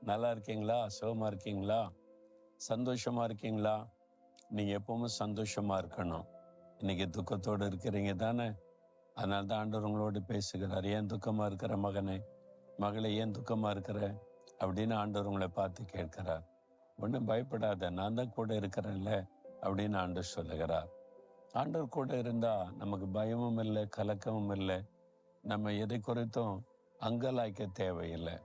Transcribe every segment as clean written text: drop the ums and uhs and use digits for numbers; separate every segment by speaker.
Speaker 1: நல்லா இருக்கீங்களா? சுகமா இருக்கீங்களா? சந்தோஷமா இருக்கீங்களா? நீங்க எப்பவுமே சந்தோஷமா இருக்கணும். இன்னைக்கு துக்கத்தோடு இருக்கிறீங்க தானே? அதனால தான் ஆண்டவர் உங்களோடு பேசுகிறார். ஏன் துக்கமா இருக்கிற மகனே, மகளே, ஏன் துக்கமா இருக்கிற அப்படின்னு ஆண்டவர் உங்களை பார்த்து கேட்கிறார். ஒன்றும் பயப்படாத, நான் தான் கூட இருக்கிறேன்ல அப்படின்னு ஆண்டவர் சொல்லுகிறார். ஆண்டவர் கூட இருந்தா நமக்கு பயமும் இல்லை, கலக்கமும் இல்லை. நம்ம எதை குறித்தும் அங்கலாய்க்க தேவையில்லை.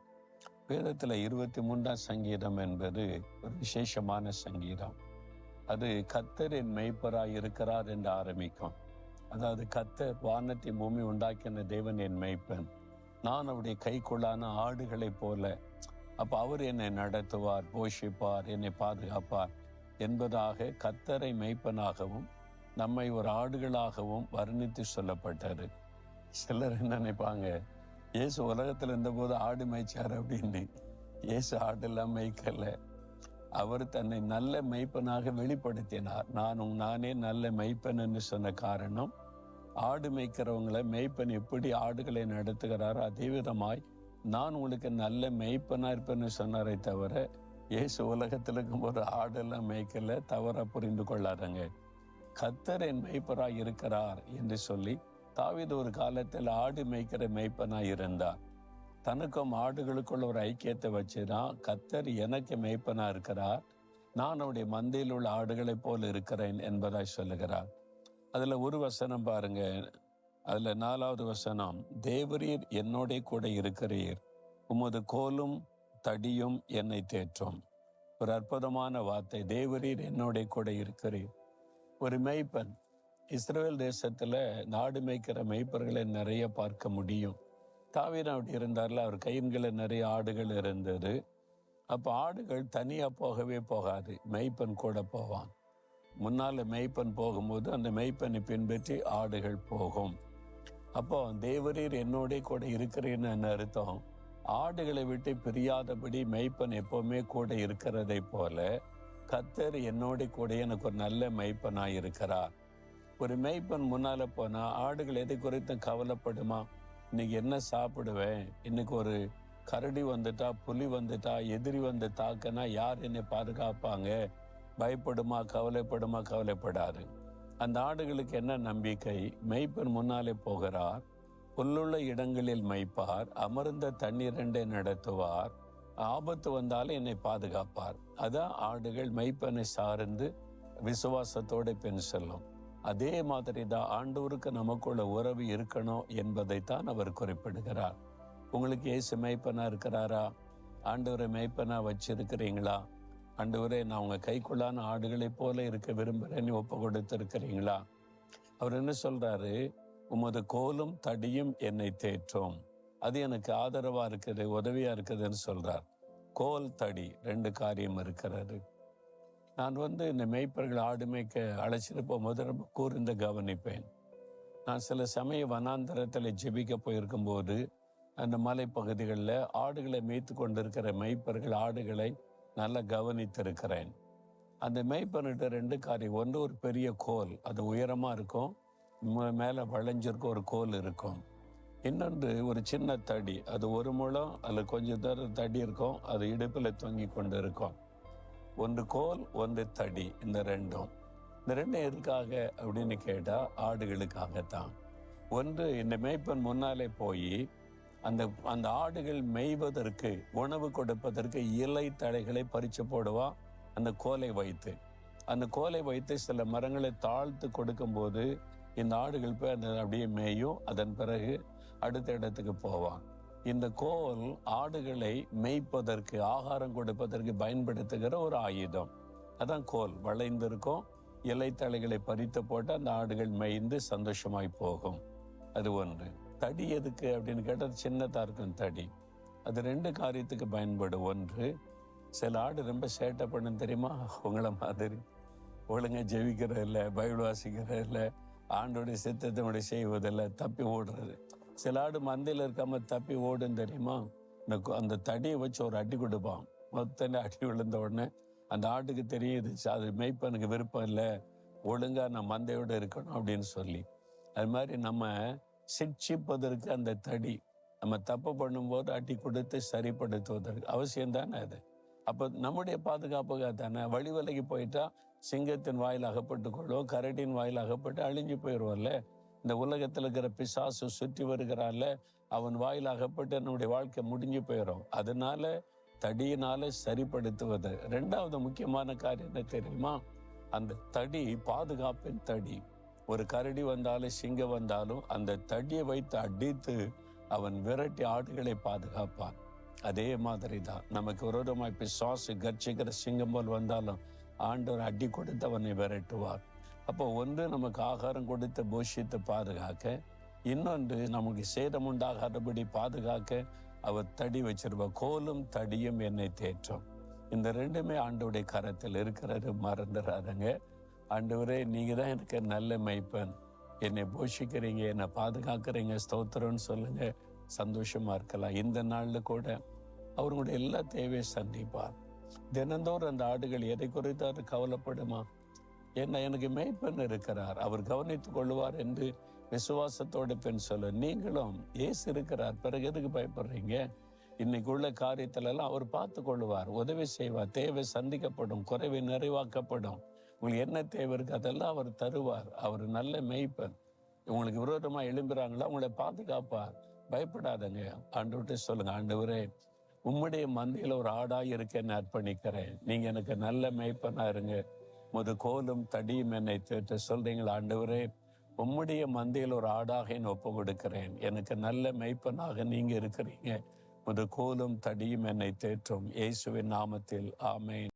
Speaker 1: வேதத்துல 23ஆம் சங்கீதம் என்பது ஒரு விசேஷமான சங்கீதம். அது கர்த்தரின் மெய்ப்பராய் இருக்கிறார் என்று ஆரம்பிக்கும். அதாவது கர்த்தர் வானத்தை பூமி உண்டாக்கின தேவன் என் மெய்ப்பன், நான் அவருடைய கைக்குள்ளான ஆடுகளைப் போல. அப்ப அவர் என்னை நடத்துவார், போஷிப்பார், என்னை பாதுகாப்பார் என்பதாக கர்த்தரை மெய்ப்பனாகவும் நம்மை ஒரு ஆடுகளாகவும் வர்ணித்து சொல்லப்பட்டாரு. சிலர் என்ன நினைப்பாங்க, இயேசு உலகத்துல இருந்தபோது ஆடு மேய்ச்சார் அப்படின்னு. இயேசு ஆடெல்லாம் மேய்க்கல. அவர் தன்னை நல்ல மெய்ப்பனாக வெளிப்படுத்தினார். நானே நல்ல மெய்ப்பன் என்று சொன்ன காரணம், ஆடு மேய்க்கிறவங்களை மெய்ப்பன் எப்படி ஆடுகளை நடத்துகிறாரோ அதே விதமாய் நான் உங்களுக்கு நல்ல மெய்ப்பனா இருப்பேன்னு சொன்னாரே தவிர, இயேசு உலகத்தில் இருக்கும்போது ஆடெல்லாம் மேய்க்கல. தவறா புரிந்து கொள்ளாதங்க. கர்த்தர் என் மெய்ப்பராய் இருக்கிறார் என்று சொல்லி தாவீது ஒரு காலத்தில் ஆடு மேய்க்கிற மெய்ப்பனாய் இருந்தார். தனக்கும் ஆடுகளுக்குள்ள ஒரு ஐக்கியத்தை வச்சுதான், கர்த்தர் எனக்கு மெய்ப்பனா இருக்கிறார், நான் அவருடைய மந்தையில் உள்ள ஆடுகளைப் போல இருக்கிறேன் என்பதாய் சொல்லுகிறார். அதுல ஒரு வசனம் பாருங்க, அதுல 4வது வசனம், தேவரீர் என்னோட கூட இருக்கிறீர், உமது கோலும் தடியும் என்னை தேற்றும். ஒரு அற்புதமான வார்த்தை. தேவரீர் என்னோட கூட இருக்கிறீர். ஒரு மெய்ப்பன், இஸ்ரவேல் தேசத்துல நாடு மேய்க்கிற மெய்ப்பர்களை நிறைய பார்க்க முடியும். தாவீது அப்படி இருந்தார்ல, அவர் கையின்களை நிறைய ஆடுகள் இருந்தது. அப்ப ஆடுகள் தனியா போகவே போகாது, மெய்ப்பன் கூட போவான். முன்னால மெய்ப்பன் போகும்போது அந்த மெய்ப்பனை பின்பற்றி ஆடுகள் போகும். அப்போ தேவரீர் என்னோட கூட இருக்கிறேன்னு என்ன அர்த்தம்? ஆடுகளை விட்டு பிரியாதபடி மெய்ப்பன் எப்பவுமே கூட இருக்கிறதை போல கர்த்தர் என்னோட கூட எனக்கு ஒரு நல்ல மெய்ப்பனாய் இருக்கிறார். ஒரு மெய்ப்பன் முன்னால போனா ஆடுகள் எதை குறித்தும் கவலைப்படுமா? இன்னைக்கு என்ன சாப்பிடுவேன், இன்னைக்கு ஒரு கரடி வந்துட்டா, புலி வந்துட்டா, எதிரி வந்து தாக்கனா யார் என்னை பாதுகாப்பாங்க, பயப்படுமா, கவலைப்படுமா? கவலைப்படாது. அந்த ஆடுகளுக்கு என்ன நம்பிக்கை? மெய்ப்பன் முன்னாலே போகிறார், புல்லுள்ள இடங்களில் மேய்ப்பார், அமர்ந்த தண்ணீரண்டை நடத்துவார், ஆபத்து வந்தாலும் என்னை பாதுகாப்பார். அதான் ஆடுகள் மெய்ப்பனை சார்ந்து விசுவாசத்தோட பின் செல்லும். அதே மாதிரி தான் ஆண்டவருக்கு நமக்குள்ள உறவு இருக்கணும் என்பதைத்தான் அவர் குறிப்பிடுகிறார். உங்களுக்கு இயேசு மெய்ப்பனா இருக்கிறாரா? ஆண்டவரை மெய்ப்பனா வச்சிருக்கிறீங்களா? ஆண்டவரே, நான் உங்க கைக்குள்ளான ஆடுகளைப் போல இருக்க விரும்புகிறேன்னு ஒப்பு கொடுத்திருக்கிறீங்களா? அவர் என்ன சொல்றாரு? உமது கோலும் தடியும் என்னை தேற்றும். அது எனக்கு ஆதரவா இருக்குது, உதவியா இருக்குதுன்னு சொல்றார். கோல், தடி, 2 காரியம் இருக்கிறது. நான் இந்த மேய்ப்பர்கள் ஆடு மேய்க்க அழைச்சிட்டு போகும்போது ரொம்ப கூர்ந்து கவனிப்பேன். நான் சில சமய வனாந்தரத்தில் ஜெபிக்க போயிருக்கும் போது அந்த மலைப்பகுதிகளில் ஆடுகளை மேய்த்து கொண்டிருக்கிற மேய்ப்பர்கள் ஆடுகளை நல்லா கவனித்திருக்கிறேன். அந்த மேய்ப்பன்கிட்ட 2 காரியம். ஒன்று, ஒரு பெரிய கோல், அது உயரமா இருக்கும், மேலே வளைஞ்சிருக்கும் ஒரு கோல் இருக்கும். இன்னொன்று ஒரு சின்ன தடி, அது 1 முழம் அல்ல கொஞ்சம் தூரம் தடி இருக்கும், அது இடுப்பில் தொங்கி கொண்டு இருக்கும். ஒன்று கோல், ஒன்று தடி. இந்த 2ம் எதுக்காக அப்படின்னு கேட்டா ஆடுகளுக்காகத்தான். ஒன்று, இந்த மேய்ப்பன் முன்னாலே போய் அந்த ஆடுகள் மேய்வதற்கு, உணவு கொடுப்பதற்கு இலை தழைகளை பறிச்சு போடுவான். அந்த கோலை வைத்து சில மரங்களை தாழ்த்து கொடுக்கும்போது இந்த ஆடுகள் போய் அந்த அப்படியே மேயும். அதன் பிறகு அடுத்த இடத்துக்கு போவான். இந்த கோல் ஆடுகளை மேய்ப்பதற்கு, ஆகாரம் கொடுப்பதற்கு பயன்படுத்துகிற ஒரு ஆயுதம். அதான் கோல். வளைந்திருக்கும், இலைத்தழைகளை பறித்து போட்டு அந்த ஆடுகள் மேய்ந்து சந்தோஷமாய் போகும். அது ஒன்று. தடி எதுக்கு அப்படின்னு கேட்டால் சின்னதா இருக்கும் தடி. அது 2 காரியத்துக்கு பயன்படும். ஒன்று, சில ஆடு ரொம்ப சேட்டை பண்ணும் தெரியுமா? உங்களை மாதிரி ஒழுங்கா ஜெபிக்கிற இல்லை, பைபிள் வாசிக்கிற இல்லை, ஆண்டோடைய சித்தத்தினுடைய செய்வதில்லை, தப்பி ஓடுறது. சில ஆடு மந்தையில் இருக்காம தப்பி ஓடும் தெரியுமா? அந்த தடியை வச்சு ஒரு அடி கொடுப்பான். மொத்தம் அடி விழுந்த உடனே அந்த ஆட்டுக்கு தெரியுது, அது மேய்ப்பனுக்கு விருப்பம் இல்லை, ஒழுங்கா நான் மந்தையோடு இருக்கணும் அப்படின்னு சொல்லி. அது மாதிரி நம்ம சிட்சிப்பதற்கு அந்த தடி, நம்ம தப்பு பண்ணும்போது அடி கொடுத்து சரிப்படுத்துவதற்கு அவசியம் தானே அது. அப்போ நம்முடைய பாதுகாப்புக்காக தானே. வழி விலகி போயிட்டா சிங்கத்தின் வாயில் அகப்பட்டு கொள்வோம், கரடியின் வாயில் அகப்பட்டு அழிஞ்சு போயிடுவோம்ல. இந்த உலகத்தில் இருக்கிற பிசாசு சுற்றி வருகிறான்ல, அவன் வாயில் அகப்பட்டு நம்முடைய வாழ்க்கை முடிஞ்சு போயிடும். அதனால தடியினால சரிப்படுத்துவது. ரெண்டாவது முக்கியமான காரியம் என்ன தெரியுமா? அந்த தடி பாதுகாப்பின் தடி. ஒரு கரடி வந்தாலும் சிங்கம் வந்தாலும் அந்த தடியை வைத்து அடித்து அவன் விரட்டி ஆடுகளை பாதுகாப்பான். அதே மாதிரி தான் நமக்கு விரோதமாய் பிசாசு கர்ச்சிக்கிற சிங்கம் போல் வந்தாலும் ஆண்டவர் அடி கொடுத்து அவனை விரட்டுவார். அப்போ ஒன்று நமக்கு ஆகாரம் கொடுத்து போஷித்து பாதுகாக்க, இன்னொன்று நமக்கு சேதம் உண்டாகாதபடி பாதுகாக்க அவர் தடி வச்சிருவார். கோலும் தடியும் என்னை தேற்றும். இந்த ரெண்டுமே ஆண்டவருடைய கரத்தில் இருக்கிறது, மறந்துடாதங்க. ஆண்டவரே, நீங்க தான் எனக்கு நல்ல மெய்ப்பன், என்னை போஷிக்கிறீங்க, என்னை பாதுகாக்கிறீங்க, ஸ்தோத்திரம்னு சொல்லுங்க. சந்தோஷமா இருக்கலாம். இந்த நாள்ல கூட அவர்களுடைய எல்லா தேவையை சந்திப்பார். தினந்தோறும் அந்த ஆடுகள் எதை குறித்து கவலைப்படுமா? என்ன, எனக்கு மெய்ப்பெண் இருக்கிறார், அவர் கவனித்துக் கொள்வார் என்று விசுவாசத்தோட பெண் சொல்ல. நீங்களும் ஏசு இருக்கிறார், பிறகு எதுக்கு பயப்படுறீங்க? இன்னைக்கு உள்ள காரியத்துல எல்லாம் அவர் பார்த்து கொள்வார், உதவி செய்வார், தேவை சந்திக்கப்படும், குறைவை நிறைவாக்கப்படும். உங்களுக்கு என்ன தேவை இருக்கு அதெல்லாம் அவர் தருவார். அவர் நல்ல மெய்ப்பெண். உங்களுக்கு விரோதமா எழும்புறாங்களா, உங்களை பாதுகாப்பார். பயப்படாதங்க. ஆண்டவர்கிட்ட சொல்லுங்க, ஆண்டவரே, உம்முடைய மந்தையில ஒரு ஆடாய் இருக்கேன்னு அர்ப்பணிக்கிறேன், நீங்க எனக்கு நல்ல மெய்ப்பனா இருங்க, முது கோலும் தடியும் என்னை தேற்ற சொல்றீங்களா? ஆண்டவரே, உம்முடைய மந்தையில் ஒரு ஆடாக என்னை ஒப்பு கொடுக்கிறேன், எனக்கு நல்ல மெய்ப்பனாக நீங்க இருக்கிறீங்க, முது கோலும் தடியும் என்னை தேற்றும். இயேசுவின் நாமத்தில் ஆமென்.